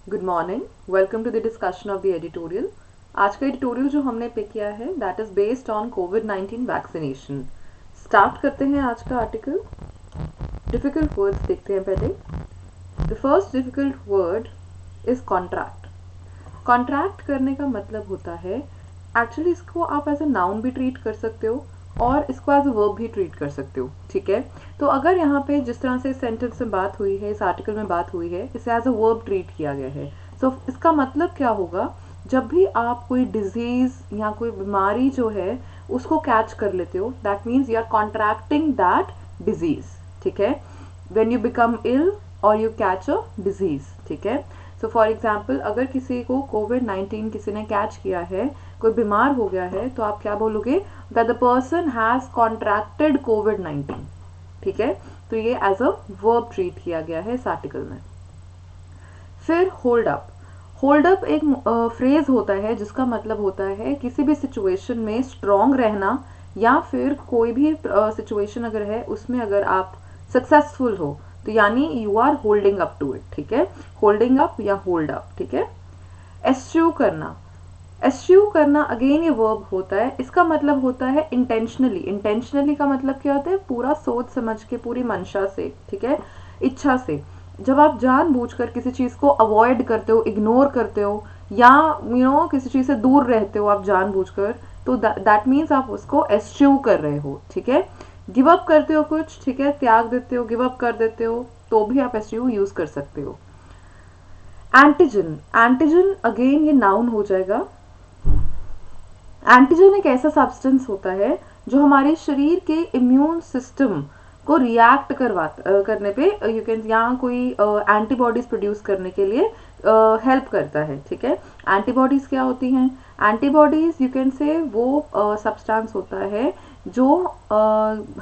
Good morning, welcome to the discussion of the editorial. आज का editorial जो हमने पिक किया है दैट इज बेस्ड ऑन कोविड-19 वैक्सीनेशन। स्टार्ट करते हैं आज का आर्टिकल। डिफिकल्ट वर्ड्स देखते हैं पहले। The first difficult word is contract. Contract करने का मतलब होता है, एक्चुअली इसको आप एज अ नाउन भी ट्रीट कर सकते हो और इसको एज अ वर्ब भी ट्रीट कर सकते हो। ठीक है, तो अगर यहाँ पे जिस तरह से इस सेंटेंस में बात हुई है, इस आर्टिकल में बात हुई है, इसे एज अ वर्ब ट्रीट किया गया है। सो इसका मतलब क्या होगा, जब भी आप कोई डिजीज या कोई बीमारी जो है उसको कैच कर लेते हो, that means you are contracting that disease. ठीक है, वेन यू बिकम इल और यू कैच अ डिजीज। ठीक है, सो फॉर एग्जाम्पल अगर किसी को कोविड-19 किसी ने कैच किया है, कोई बीमार हो गया है, तो आप क्या बोलोगे, that the person has contracted कोविड-19। ठीक है, तो ये एज अ वर्ब ट्रीट किया गया है इस आर्टिकल में। फिर होल्ड अप। होल्ड अप एक फ्रेज होता है जिसका मतलब होता है किसी भी सिचुएशन में स्ट्रांग रहना, या फिर कोई भी सिचुएशन अगर है उसमें अगर आप सक्सेसफुल हो तो यानी you are holding up to it. ठीक है, होल्डिंग अप या होल्ड अप। ठीक है, एस्च्यू करना। एस्च्यू करना अगेन ये वर्ब होता है, इसका मतलब होता है इंटेंशनली। इंटेंशनली का मतलब क्या होता है, पूरा सोच समझ के, पूरी मंशा से, ठीक है, इच्छा से। जब आप जानबूझकर किसी चीज को अवॉइड करते हो, इग्नोर करते हो, या किसी चीज से दूर रहते हो आप जानबूझकर, तो दैट मीन्स आप उसको एस्च्यू कर रहे हो। ठीक है, गिव अप करते हो कुछ, ठीक है, त्याग देते हो, गिव अप कर देते हो, तो भी आप एस्च्यू यूज कर सकते हो। एंटीजन। एंटीजन अगेन ये नाउन हो जाएगा। एंटीजन एक ऐसा सब्सटेंस होता है जो हमारे शरीर के इम्यून सिस्टम को रिएक्ट करने पे यू कैन यहाँ कोई एंटीबॉडीज प्रोड्यूस करने के लिए हेल्प करता है। ठीक है, एंटीबॉडीज क्या होती हैं? एंटीबॉडीज यू कैन से वो सब्सटेंस होता है जो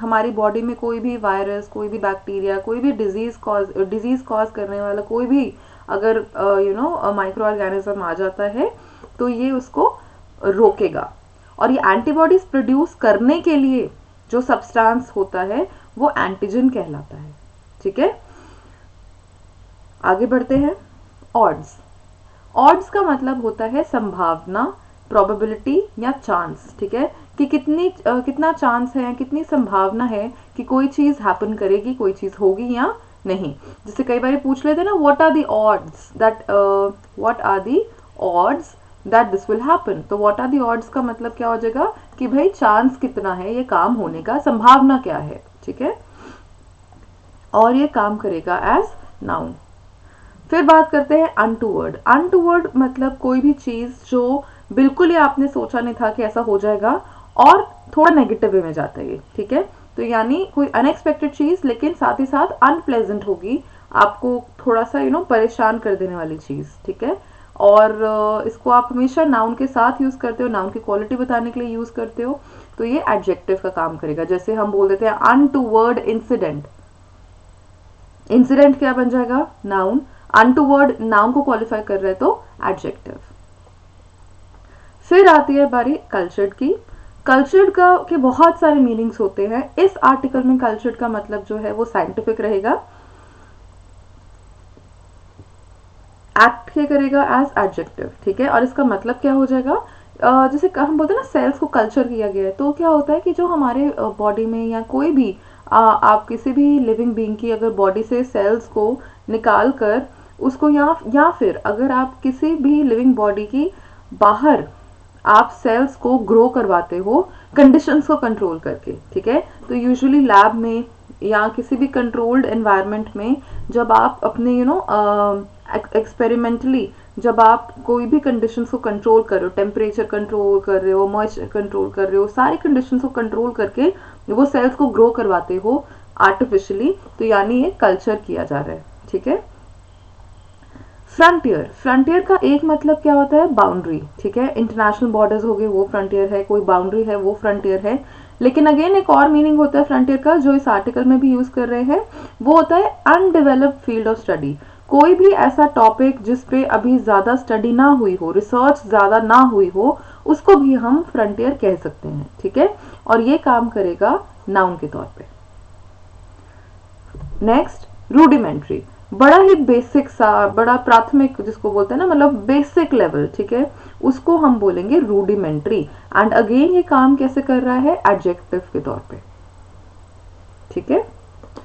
हमारी बॉडी में कोई भी वायरस, कोई भी बैक्टीरिया, कोई भी डिजीज कॉज करने वाला कोई भी अगर माइक्रो ऑर्गेनिज्म आ जाता है तो ये उसको रोकेगा। और ये एंटीबॉडीज प्रोड्यूस करने के लिए जो सब्सटेंस होता है वो एंटीजन कहलाता है। ठीक है, आगे बढ़ते हैं। ऑड्स। ऑड्स का मतलब होता है संभावना, प्रोबेबिलिटी या चांस। ठीक है, कि कितना चांस है, कितनी संभावना है कि कोई चीज हैपन करेगी, कोई चीज होगी या नहीं। जैसे कई बार पूछ लेते हैं ना, what are the odds that what are the odds that this will happen. तो व्हाट आर द ऑड्स का मतलब क्या हो जाएगा कि भाई चांस कितना है, ये काम होने का, संभावना क्या है। ठीक है, और ये काम करेगा एज नाउन। फिर बात करते हैं अनटूवर्ड। अनटूवर्ड मतलब कोई भी चीज जो बिल्कुल ही आपने सोचा नहीं था कि ऐसा हो जाएगा और थोड़ा नेगेटिव वे में जाता है ये। ठीक है, तो यानी कोई अनएक्सपेक्टेड चीज लेकिन साथ ही साथ अनप्लेजेंट होगी, आपको थोड़ा सा परेशान कर देने वाली चीज। ठीक है, और इसको आप हमेशा नाउन के साथ यूज करते हो, नाउन की क्वालिटी बताने के लिए यूज करते हो, तो ये एडजेक्टिव का काम करेगा। जैसे हम बोल देते हैं अनटूवर्ड इंसिडेंट। इंसिडेंट क्या बन जाएगा? नाउन। अनटूवर्ड नाउन को क्वालिफाई कर रहे हैं तो एडजेक्टिव। फिर आती है बारी कल्चर्ड की। कल्चर्ड का के बहुत सारे मीनिंग्स होते हैं। इस आर्टिकल में कल्चर्ड का मतलब जो है वो साइंटिफिक रहेगा, एक्ट क्या करेगा एज एडजेक्टिव। ठीक है, और इसका मतलब क्या हो जाएगा, जैसे हम बोलते हैं ना सेल्स को कल्चर किया गया है, तो क्या होता है कि जो हमारे बॉडी में या कोई भी आप किसी भी लिविंग बीइंग की अगर बॉडी से सेल्स को निकाल कर उसको या फिर अगर आप किसी भी लिविंग बॉडी की बाहर आप सेल्स को ग्रो करवाते हो कंडीशंस को कंट्रोल करके। ठीक है, तो यूजुअली लैब में या किसी भी कंट्रोल्ड एनवायरनमेंट में जब आप अपने एक्सपेरिमेंटली जब आप कोई भी कंडीशंस को कंट्रोल कर रहे हो, टेम्परेचर कंट्रोल कर रहे हो, मॉइस्चर कंट्रोल कर रहे हो, सारी कंडीशंस को कंट्रोल करके वो सेल्स को ग्रो करवाते हो आर्टिफिशियली, तो यानी ये कल्चर किया जा रहा है। ठीक है, फ्रंटियर। फ्रंटियर का एक मतलब क्या होता है, बाउंड्री। ठीक है, इंटरनेशनल बॉर्डर्स हो गए वो फ्रंटियर है, कोई बाउंड्री है वो फ्रंटियर है। लेकिन अगेन एक और मीनिंग होता है फ्रंटियर का जो इस आर्टिकल में भी यूज कर रहे हैं, वो होता है अनडेवलप्ड फील्ड ऑफ स्टडी। कोई भी ऐसा टॉपिक जिसपे अभी ज्यादा स्टडी ना हुई हो, रिसर्च ज्यादा ना हुई हो, उसको भी हम फ्रंटियर कह सकते हैं। ठीक है, और ये काम करेगा नाउन के तौर पे। Next, rudimentary. बड़ा ही बेसिक सा, बड़ा प्राथमिक जिसको बोलते हैं ना, मतलब बेसिक लेवल, ठीक है, उसको हम बोलेंगे रूडिमेंट्री। एंड अगेन ये काम कैसे कर रहा है, एडजेक्टिव के तौर पे, ठीक है।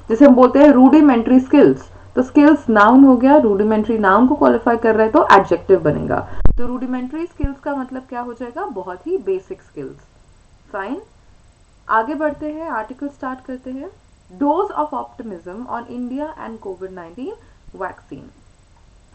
जैसे हम बोलते हैं रूडिमेंट्री स्किल्स, तो स्किल्स नाउन हो गया, रूडिमेंट्री नाउन को क्वालिफाई कर रहा है तो एडजेक्टिव बनेगा। तो रूडिमेंट्री स्किल्स का मतलब क्या हो जाएगा, बहुत ही बेसिक स्किल्स। फाइन, आगे बढ़ते हैं, आर्टिकल स्टार्ट करते हैं। Dose of optimism on India and covid vaccine.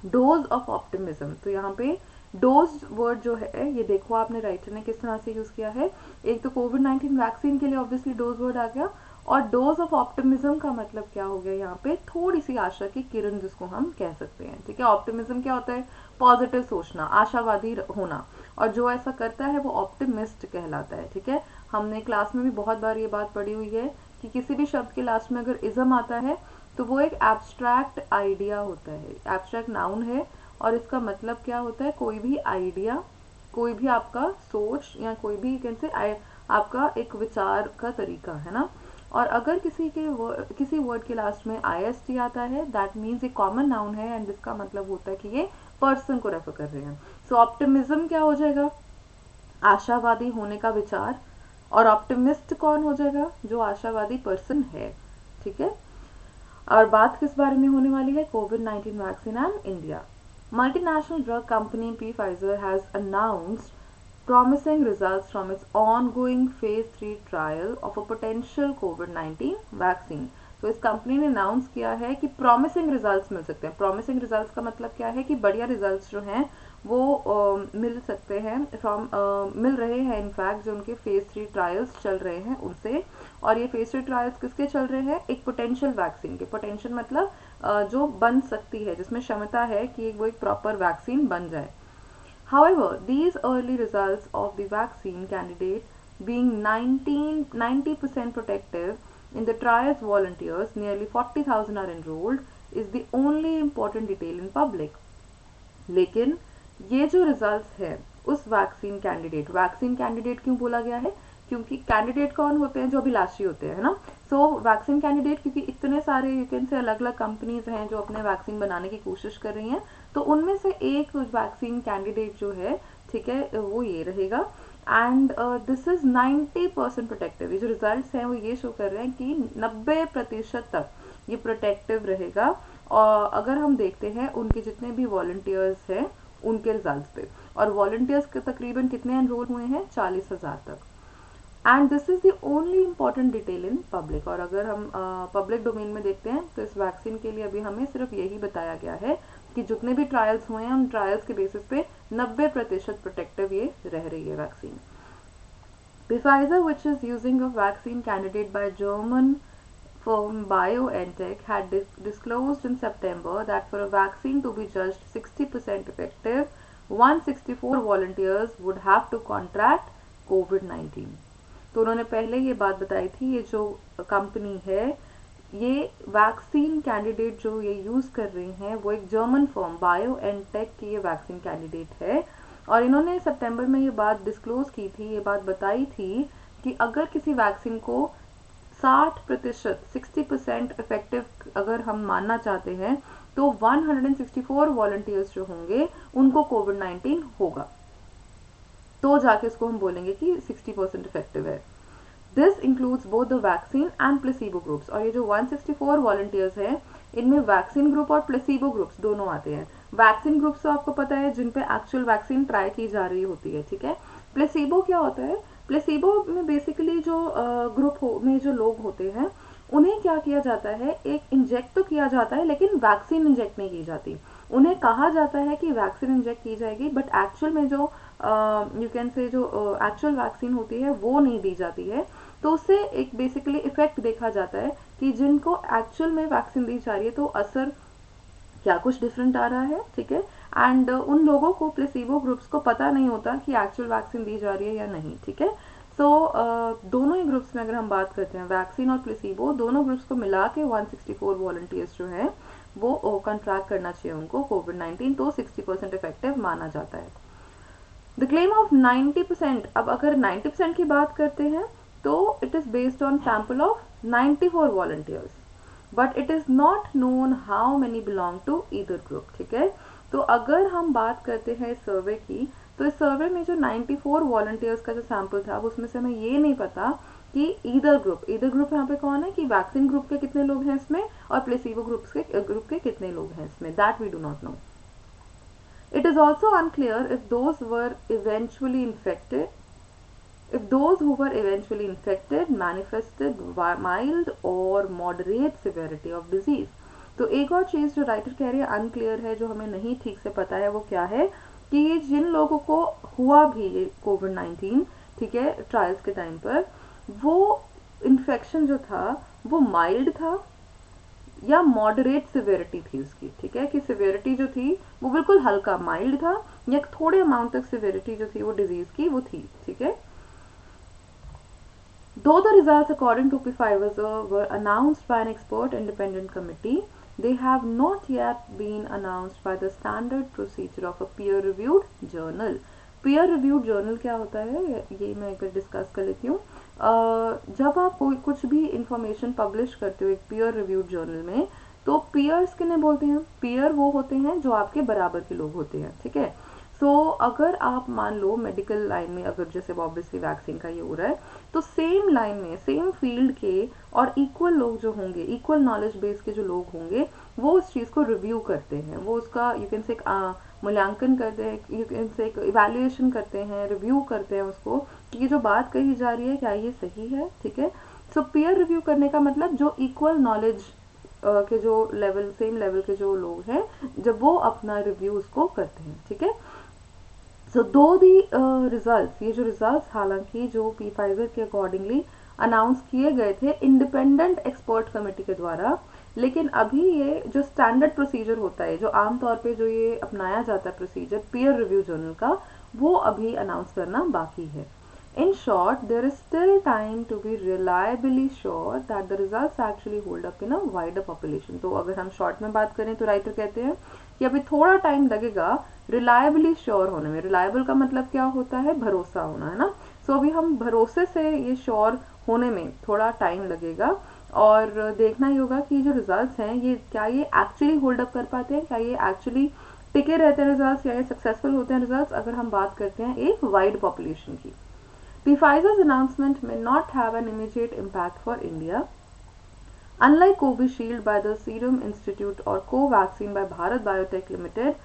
Dose of optimism, तो यहाँ पे डोज वर्ड जो है, ये देखो आपने राइटर ने किस तरह से यूज किया है। एक तो कोविड-19 वैक्सीन के लिए ऑब्वियसली डोज वर्ड आ गया, और डोज ऑफ ऑप्टिमिज्म का मतलब क्या हो गया यहाँ पे, थोड़ी सी आशा की किरण जिसको हम कह सकते हैं, ठीक है। ऑप्टिमिज्म क्या होता है, पॉजिटिव सोचना, आशावादी होना, और जो ऐसा करता है वो ऑप्टिमिस्ट कहलाता है, ठीक है। हमने क्लास में भी बहुत बार ये बात पढ़ी हुई है कि किसी भी शब्द के लास्ट में अगर इज्म आता है तो वो एक एब्स्ट्रैक्ट आइडिया होता है, एब्स्ट्रैक्ट नाउन है, और इसका मतलब क्या होता है, कोई भी आइडिया, कोई भी आपका सोच, या कोई भी कैसे आपका एक विचार का तरीका है ना। और अगर किसी वर्ड के लास्ट में IST आता है, दैट मीन्स एक कॉमन नाउन है, एंड जिसका मतलब होता है कि ये पर्सन को रेफर कर रहे हैं। सो ऑप्टिमिज्म क्या हो जाएगा, आशावादी होने का विचार, और ऑप्टिमिस्ट कौन हो जाएगा, जो आशावादी पर्सन है, ठीक है। और बात किस बारे में होने वाली है, कोविड-19 vaccine and India. Multinational drug company Pfizer has announced promising results from its ongoing phase 3 trial of a potential COVID-19 vaccine. तो इस कंपनी ने अनाउंस किया है कि प्रॉमिसिंग रिजल्ट्स मिल सकते हैं। प्रॉमिसिंग रिजल्ट्स का मतलब क्या है कि बढ़िया रिजल्ट्स जो हैं वो मिल सकते हैं फ्रॉम मिल रहे हैं, इनफैक्ट जो उनके फेज 3 ट्रायल्स चल रहे हैं उनसे। और ये फेज 3 ट्रायल्स किसके चल रहे हैं, एक पोटेंशियल वैक्सीन के। पोटेंशियल मतलब जो बन सकती है, जिसमें क्षमता है कि वो एक प्रॉपर वैक्सीन बन जाए। However, these early results of the vaccine candidate being 90% protective in the trial's volunteers, nearly 40,000 are enrolled, is the only important detail in public. लेकिन ये जो रिजल्ट्स है उस वैक्सीन कैंडिडेट क्यों बोला गया है, क्योंकि कैंडिडेट कौन होते हैं, जो अभिलाषी होते हैं, है ना। सो वैक्सीन कैंडिडेट, क्योंकि इतने सारे यू कैन से अलग अलग कंपनीज हैं जो अपने वैक्सीन बनाने की कोशिश कर रही हैं, तो उनमें से एक वैक्सीन कैंडिडेट जो है, ठीक है, वो ये रहेगा। And this is 90% protective. ये जो रिजल्ट्स हैं वो ये शो कर रहे हैं कि 90% तक ये प्रोटेक्टिव रहेगा। और अगर हम देखते हैं उनके जितने भी वॉलंटियर्स हैं उनके रिजल्ट्स पे, और वॉलंटियर्स के तकरीबन कितने एनरोल हुए हैं, 40,000 तक। And this is the only important detail in public. और अगर हम पब्लिक डोमेन में देखते हैं तो इस वैक्सीन के लिए अभी हमें सिर्फ यही बताया गया है कि जितने भी ट्रायल्स हुए हैं उन ट्रायल्स के बेसिस पे 90% प्रोटेक्टिव ये रह रही है vaccine. Pfizer, which is using a vaccine candidate by German firm BioNTech, had disclosed in September that for a vaccine to be judged 60% effective, 164 volunteers would have to contract COVID-19. तो उन्होंने पहले ये बात बताई थी, ये जो कंपनी है, ये वैक्सीन कैंडिडेट जो ये यूज कर रही हैं वो एक जर्मन फर्म BioNTech की ये वैक्सीन कैंडिडेट है। और इन्होंने सितंबर में ये बात डिस्क्लोज की थी, ये बात बताई थी कि अगर किसी वैक्सीन को 60% इफेक्टिव अगर हम मानना चाहते हैं तो 164 वॉलंटियर्स जो होंगे उनको कोविड-19 होगा, तो जाके इसको हम बोलेंगे कि 60% इफेक्टिव है। This includes both the vaccine and placebo groups. और ये जो 164 वॉलंटियर्स हैं इनमें वैक्सीन ग्रुप और प्लेसिबो ग्रुप्स दोनों आते हैं। वैक्सीन ग्रुप्स तो आपको पता है जिन पे एक्चुअल वैक्सीन ट्राई की जा रही होती है, ठीक है। प्लेसिबो क्या होता है, प्लेसिबो में बेसिकली जो ग्रुप में जो लोग होते हैं उन्हें क्या किया जाता है, एक इंजेक्ट तो किया जाता है लेकिन वैक्सीन इंजेक्ट नहीं की जाती। उन्हें कहा जाता है कि वैक्सीन इंजेक्ट की जाएगी, बट एक्चुअल में जो यू कैन से जो एक्चुअल वैक्सीन होती है वो नहीं दी जाती है। तो उससे एक बेसिकली इफेक्ट देखा जाता है कि जिनको एक्चुअल में वैक्सीन दी जा रही है तो असर क्या कुछ डिफरेंट आ रहा है, ठीक है। एंड उन लोगों को, प्लेसिबो ग्रुप्स को पता नहीं होता कि एक्चुअल वैक्सीन दी जा रही है या नहीं, ठीक है। सो दोनों ही ग्रुप्स में अगर हम बात करते हैं वैक्सीन और प्लेसिबो, दोनों ग्रुप्स को मिला के 164 वॉलंटियर्स जो हैं वो कंट्रैक्ट करना चाहिए उनको कोविड-19, तो 60% इफेक्टिव माना जाता है। द क्लेम ऑफ 90%, अब अगर 90% की बात करते हैं तो it is based on sample of 94 volunteers. But it is not known how many belong to either group, ठीक है। तो अगर हम बात करते हैं इस सर्वे की, तो इस सर्वे में जो 94 वॉलंटियर्स का जो सैंपल था, उसमें से हमें ये नहीं पता कि ईदर ग्रुप यहाँ पे कौन है, कि वैक्सीन ग्रुप के कितने लोग हैं इसमें और प्लेसिबो ग्रुप के कितने लोग हैं इसमें, that we do not know. It is also unclear if those who were eventually infected manifested mild or moderate severity of disease. तो एक और चीज़ जो राइटर कह रही है अनक्लियर है, जो हमें नहीं ठीक से पता है, वो क्या है कि ये जिन लोगों को हुआ भी ये कोविड-19, ठीक है, ट्रायल्स के टाइम पर, वो इन्फेक्शन जो था वो माइल्ड था या मॉडरेट सिवियरिटी थी उसकी, ठीक है, कि सिवियरिटी जो थी वो बिल्कुल हल्का माइल्ड था, या थोड़े अमाउंट तक सिवियरिटी जो थी वो डिजीज की वो थी, ठीक है. Though the results according to Pfizer were announced by an expert independent committee, they have not yet been announced by the standard procedure of a peer-reviewed journal. peer-reviewed journal क्या होता है ये मैं एक बार डिस्कस कर लेती हूँ. जब आप कोई कुछ भी इंफॉर्मेशन पब्लिश करते हो एक peer-reviewed जर्नल में, तो peers किन्हें बोलते हैं? peer वो होते हैं जो आपके बराबर के लोग होते हैं, ठीक है. सो अगर आप मान लो मेडिकल लाइन में, अगर जैसे ऑब्वियसली वैक्सीन का ये हो रहा है, तो सेम लाइन में सेम फील्ड के और इक्वल लोग जो होंगे, इक्वल नॉलेज बेस के जो लोग होंगे, वो उस चीज़ को रिव्यू करते हैं, वो उसका यू कैन से मूल्यांकन करते हैं, यू कैन से इवैल्यूएशन करते हैं, रिव्यू करते हैं उसको कि ये जो बात कही जा रही है क्या ये सही है, ठीक है. सो पीयर रिव्यू करने का मतलब जो इक्वल नॉलेज के जो लेवल, सेम लेवल के जो लोग हैं, जब वो अपना रिव्यू उसको करते हैं, ठीक है. सो दो दी रिजल्ट्स, ये जो रिजल्ट्स हालांकि जो Pfizer के अकॉर्डिंगली अनाउंस किए गए थे इंडिपेंडेंट एक्सपर्ट कमेटी के द्वारा, लेकिन अभी ये जो स्टैंडर्ड प्रोसीजर होता है, जो आमतौर पे जो ये अपनाया जाता है प्रोसीजर पीयर रिव्यू जर्नल का, वो अभी अनाउंस करना बाकी है. In short, there is still time to be reliably sure that the results actually hold up in a wider population. तो अगर हम शॉर्ट में बात करें तो राइटर कहते हैं कि अभी थोड़ा टाइम लगेगा रिलायबली श्योर होने में. रिलायबल का मतलब क्या होता है? भरोसा होना, है ना. सो अभी हम भरोसे से ये श्योर होने में थोड़ा टाइम लगेगा, और देखना ही होगा कि जो रिजल्ट्स हैं ये क्या ये एक्चुअली होल्ड अप कर पाते हैं, क्या ये एक्चुअली टिके रहते हैं रिजल्ट्स, या ये सक्सेसफुल होते हैं रिजल्ट्स, अगर हम बात करते हैं एक वाइड पॉपुलेशन की. Pfizer's announcement may not have an immediate impact for India. Unlike Covishield by the Serum Institute or Covaxin by Bharat Biotech Limited,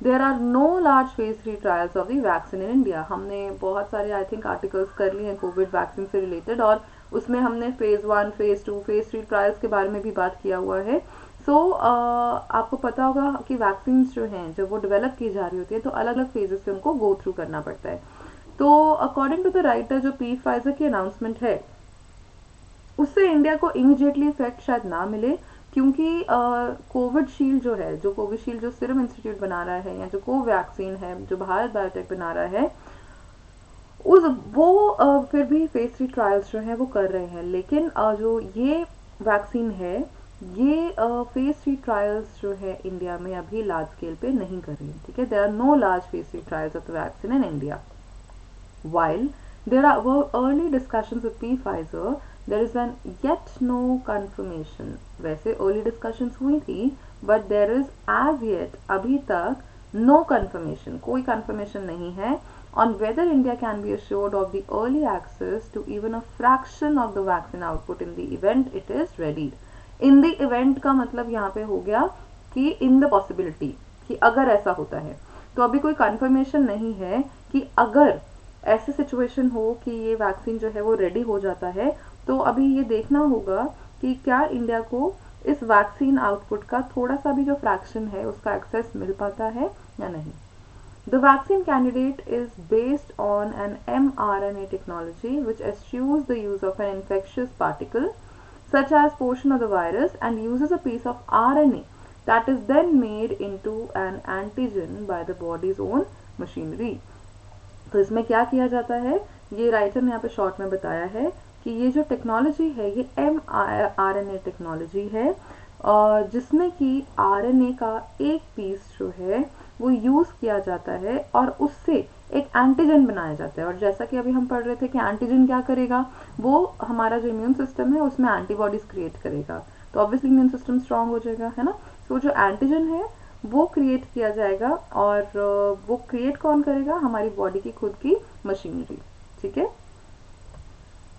there are no large phase 3 trials of the vaccine in India. हमने बहुत सारे I think articles कर लिए हैं Covid vaccine से related, और उसमें हमने फेज 1, फेज 2, फेज 3 ट्रायल्स के बारे में भी बात किया हुआ है. आपको पता होगा कि वैक्सीन जो हैं जब वो डेवलप की जा रही होती है तो अलग अलग फेजेस से उनको गो थ्रू करना पड़ता है. तो अकॉर्डिंग टू द राइटर जो Pfizer की अनाउंसमेंट है उससे इंडिया को इमीडिएटली इफेक्ट शायद ना मिले, क्योंकि कोविशील्ड जो है, जो कोविशील्ड जो सीरम इंस्टीट्यूट बना रहा है, या जो कोवैक्सीन है जो भारत बायोटेक बना रहा है, वो फिर भी फेज 3 ट्रायल्स जो हैं वो कर रहे हैं. लेकिन जो ये वैक्सीन है ये फेज 3 ट्रायल्स जो है इंडिया में अभी लार्ज स्केल पे नहीं कर रही है, ठीक है. There are no large phase 3 trials of the vaccine in India. While were early discussions with Pfizer, there is an yet no confirmation. वैसे early discussions हुई थी, but there is as yet अभी तक no confirmation, कोई confirmation नहीं है on whether India can be assured of the early access to even a fraction of the vaccine output in the event it is ready. In the event का मतलब यहाँ पे हो गया कि in the possibility, कि अगर ऐसा होता है. तो अभी कोई confirmation नहीं है कि अगर ऐसी सिचुएशन हो कि ये वैक्सीन जो है वो रेडी हो जाता है, तो अभी ये देखना होगा कि क्या इंडिया को इस वैक्सीन आउटपुट का थोड़ा सा भी जो फ्रैक्शन है उसका एक्सेस मिल पाता है या नहीं. The vaccine candidate is based on an mRNA technology which eschews the use of an infectious particle such as portion of the virus and uses a piece of RNA that is then made into an antigen by the body's own machinery. तो इसमें क्या किया जाता है, ये writer ने यहाँ पे शॉर्ट में बताया है कि ये जो टेक्नोलॉजी है ये mRNA टेक्नोलॉजी है, और जिसमें कि RNA का एक पीस जो है वो यूज़ किया जाता है और उससे एक एंटीजन बनाया जाता है. और जैसा कि अभी हम पढ़ रहे थे कि एंटीजन क्या करेगा, वो हमारा जो इम्यून सिस्टम है उसमें एंटीबॉडीज क्रिएट करेगा. तो ऑब्वियसली इम्यून सिस्टम स्ट्रांग हो जाएगा, है ना। सो जो एंटीजन है वो क्रिएट किया जाएगा, और वो क्रिएट कौन करेगा, हमारी बॉडी की खुद की मशीनरी, ठीक है।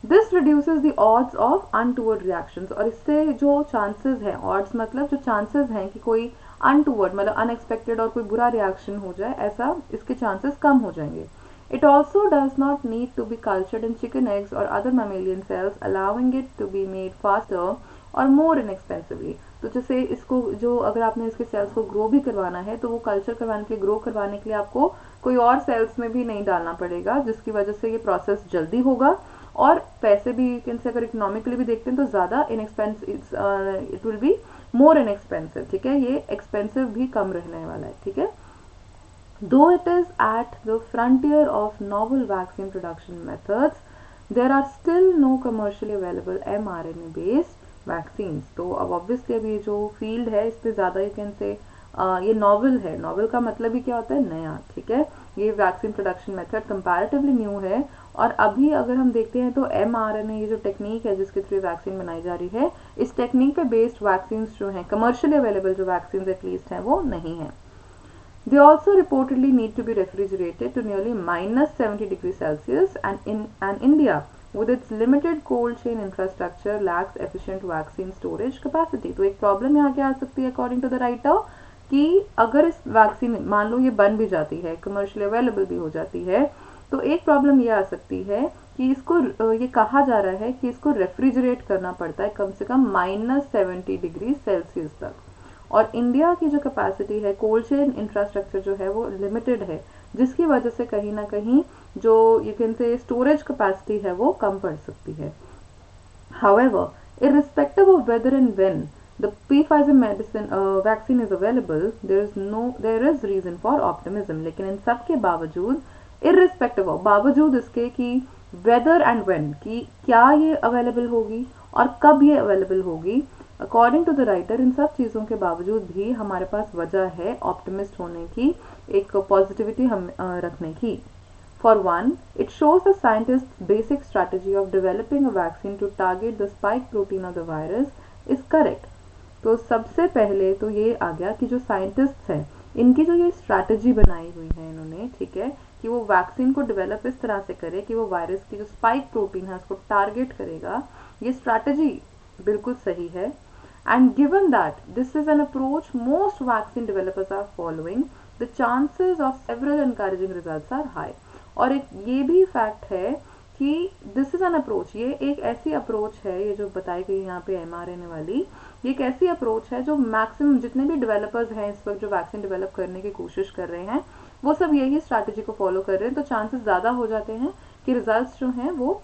This reduces the odds of untoward reactions, और इससे जो चांसेस हैं, ऑड्स मतलब जो चांसेस हैं कि कोई अनटूवर्ड मतलब अनएक्सपेक्टेड और कोई बुरा रिएक्शन हो जाए, ऐसा इसके चांसेस कम हो जाएंगे। It also does not need to be cultured in chicken eggs or other mammalian cells, allowing it to be made faster or more inexpensively. तो जैसे इसको जो अगर आपने इसके सेल्स को ग्रो भी करवाना है तो वो कल्चर करवाने के लिए, ग्रो करवाने के लिए आपको कोई और सेल्स में भी नहीं डालना पड़ेगा, जिसकी वजह से ये प्रोसेस जल्दी होगा और पैसे भी इनसे अगर इकोनॉमिकली भी देखते हैं तो ज़्यादा it will be more inexpensive, ठीक है। ये एक्सपेंसिव भी कम रहने वाला है, ठीक है। Though it is at the frontier of novel vaccine production methods, there are still no commercially available mRNA based vaccines. तो अब ऑब्वियसली अभी जो फील्ड है इस पे ज़्यादा यू कैन से ये नॉवल है। नॉवल का मतलब ही क्या होता है, नया, ठीक है। ये vaccine production method comparatively new है, और अभी अगर हम देखते हैं तो mRNA ये जो टेक्निक है जिसके थ्रू वैक्सीन बनाई जा रही है, इस टेक्निक पे बेस्ड वैक्सीन जो हैं, कमर्शियली अवेलेबल जो वैक्सीन एटलीस्ट हैं, वो नहीं है। They also reportedly need to be refrigerated to nearly minus 70 degrees Celsius, and India, with its limited cold chain infrastructure, lacks efficient vaccine storage capacity. तो एक problem यहाँ क्या आ सकती है अकॉर्डिंग टू द राइटर, कि अगर इस वैक्सीन मान लो ये बन भी जाती है, कमर्शियली अवेलेबल भी हो जाती है, तो एक प्रॉब्लम ये आ सकती है कि इसको ये कहा जा रहा है कि इसको रेफ्रिजरेट करना पड़ता है कम से कम -70 डिग्री सेल्सियस तक, और इंडिया की जो कैपेसिटी है, कोल्ड चेन इंफ्रास्ट्रक्चर जो है वो लिमिटेड है, जिसकी वजह से कहीं ना कहीं जो you can say storage capacity है वो कम पड़ सकती है। However, irrespective of whether and when the Pfizer medicine vaccine is available, there is reason for optimism. लेकिन इन सब के बावजूद, irrespective of, बावजूद इसके कि whether and when, कि क्या ये अवेलेबल होगी और कब ये अवेलेबल होगी, अकॉर्डिंग टू द राइटर इन सब चीज़ों के बावजूद भी हमारे पास वजह है ऑप्टिमिस्ट होने की, एक पॉजिटिविटी हम रखने की। For one, it shows the scientists' basic strategy of developing a vaccine to target the spike protein of the virus is correct. तो सबसे पहले तो ये आ गया कि जो साइंटिस्ट्स हैं, इनकी जो ये स्ट्रैटेजी बनाई हुई है इन्होंने, ठीक है, कि वो वैक्सीन को डेवलप इस तरह से करे कि वो वायरस की जो स्पाइक प्रोटीन है उसको टारगेट करेगा, ये स्ट्रैटेजी बिल्कुल सही है। And given that this is an approach most vaccine developers are following, the chances of several encouraging results are high. और एक ये भी फैक्ट है कि दिस इज एन अप्रोच, ये एक ऐसी अप्रोच है, ये जो बताई गई यहाँ पे mRNA वाली, ये एक ऐसी अप्रोच है जो मैक्सिमम जितने भी डेवलपर्स हैं इस वक्त जो वैक्सीन डेवलप करने की कोशिश कर रहे हैं, वो सब यही स्ट्रैटेजी को फॉलो कर रहे हैं। तो चांसेस ज़्यादा हो जाते हैं कि रिजल्ट्स जो हैं वो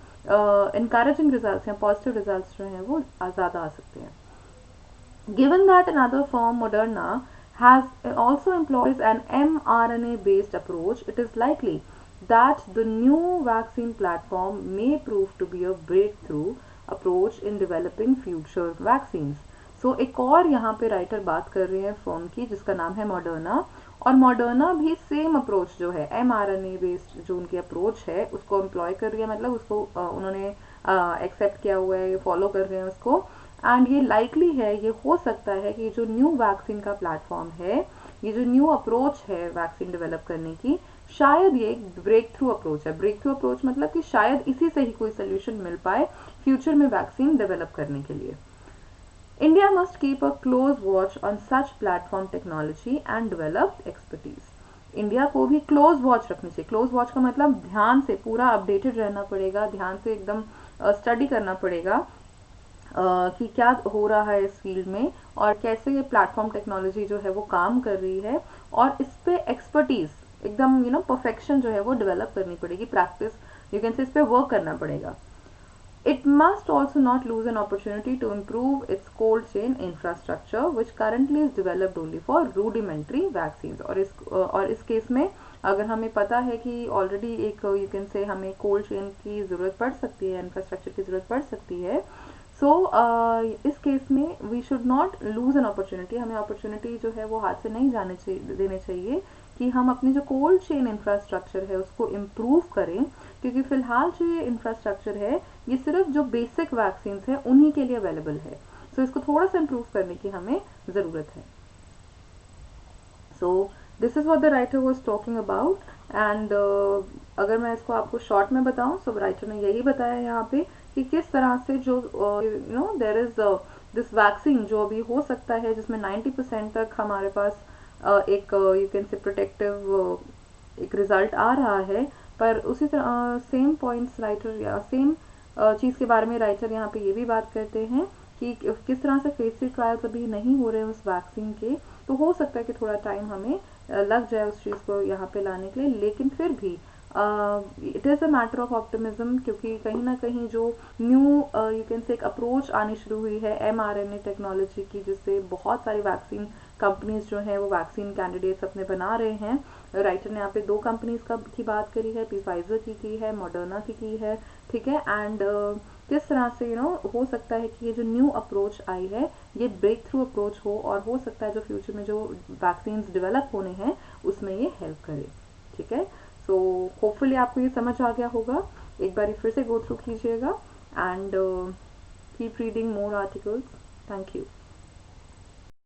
इनकरेजिंग रिजल्ट्स हैं, पॉजिटिव रिजल्ट्स जो हैं वो ज़्यादा आ सकते हैं। Given that another firm, Moderna, has also employs an mRNA-based approach, it is likely that the new vaccine platform may prove to be a breakthrough approach in developing future vaccines. So एक और यहाँ पे writer बात कर रहे हैं firm की जिसका नाम है मॉडर्ना, और मॉडर्ना भी सेम अप्रोच जो है mRNA बेस्ड जो उनकी अप्रोच है उसको एम्प्लॉय कर रही है, मतलब उसको उन्होंने एक्सेप्ट किया हुआ है, फॉलो कर रहे हैं उसको। एंड ये लाइकली है, ये हो सकता है कि जो न्यू वैक्सीन का प्लेटफॉर्म है, ये जो न्यू अप्रोच है वैक्सीन डेवलप करने की, शायद ये एक ब्रेक थ्रू अप्रोच है। ब्रेक थ्रू अप्रोच मतलब कि शायद इसी से ही कोई सोल्यूशन मिल पाए फ्यूचर में वैक्सीन डेवलप करने के लिए। India must keep a close watch on such platform technology and develop expertise. India को भी क्लोज वॉच रखनी चाहिए। क्लोज वॉच का मतलब ध्यान से पूरा अपडेटेड रहना पड़ेगा, ध्यान से एकदम स्टडी करना पड़ेगा कि क्या हो रहा है इस फील्ड में और कैसे ये प्लेटफॉर्म टेक्नोलॉजी जो है वो काम कर रही है, और इस पे एक्सपर्टीज एकदम परफेक्शन जो है वो डेवलप करनी पड़ेगी, प्रैक्टिस यू कैन से इस पे वर्क करना पड़ेगा। It must also not lose an opportunity to improve its cold chain infrastructure, which currently is developed only for rudimentary vaccines. और इस केस में अगर हमें पता है कि ऑलरेडी एक यू कैन से हमें कोल्ड चेन की ज़रूरत पड़ सकती है, इंफ्रास्ट्रक्चर की ज़रूरत पड़ सकती है, सो इस केस में we should not lose an opportunity, हमें अपॉर्चुनिटी जो है वो हाथ से नहीं देने चाहिए कि हम अपनी जो कोल्ड चेन इंफ्रास्ट्रक्चर है उसको इम्प्रूव करें, क्योंकि फिलहाल जो ये इंफ्रास्ट्रक्चर है ये सिर्फ जो बेसिक वैक्सीन है उन्हीं के लिए अवेलेबल है। सो इसको थोड़ा सा इम्प्रूव करने की हमें ज़रूरत है. So this is what the writer was talking about. And अगर मैं इसको आपको शॉर्ट में बताऊं, सो राइटर ने यही बताया यहाँ पे कि किस तरह से जो देयर इज दिस वैक्सीन जो अभी हो सकता है, जिसमें 90% तक हमारे पास एक यू कैन से प्रोटेक्टिव एक रिजल्ट आ रहा है. पर उसी तरह सेम पॉइंट्स राइटर या सेम चीज़ के बारे में राइटर यहाँ पे ये भी बात करते हैं कि किस तरह से फेज 3 ट्रायल्स अभी नहीं हो रहे हैं उस वैक्सीन के. तो हो सकता है कि थोड़ा टाइम हमें लग जाए उस चीज़ को यहाँ पे लाने के लिए, लेकिन फिर भी it is a matter of optimism, क्योंकि कहीं ना कहीं जो न्यू यू कैन से एक अप्रोच आनी शुरू हुई है mRNA टेक्नोलॉजी की, जिससे बहुत सारी वैक्सीन कंपनीज जो हैं वो वैक्सीन कैंडिडेट्स अपने बना रहे हैं. राइटर ने यहाँ पे 2 कंपनीज की बात करी है, फाइजर की है, मॉडर्ना की है. ठीक है. एंड किस तरह से हो सकता है कि ये जो न्यू अप्रोच आई है ये ब्रेक थ्रू अप्रोच हो, और हो सकता है जो फ्यूचर में जो वैक्सीन डेवलप होने हैं उसमें ये हेल्प करे. ठीक है. सो होपफुली आपको ये समझ आ गया होगा. एक बार फिर से गो थ्रू कीजिएगा and keep reading more articles. Thank you.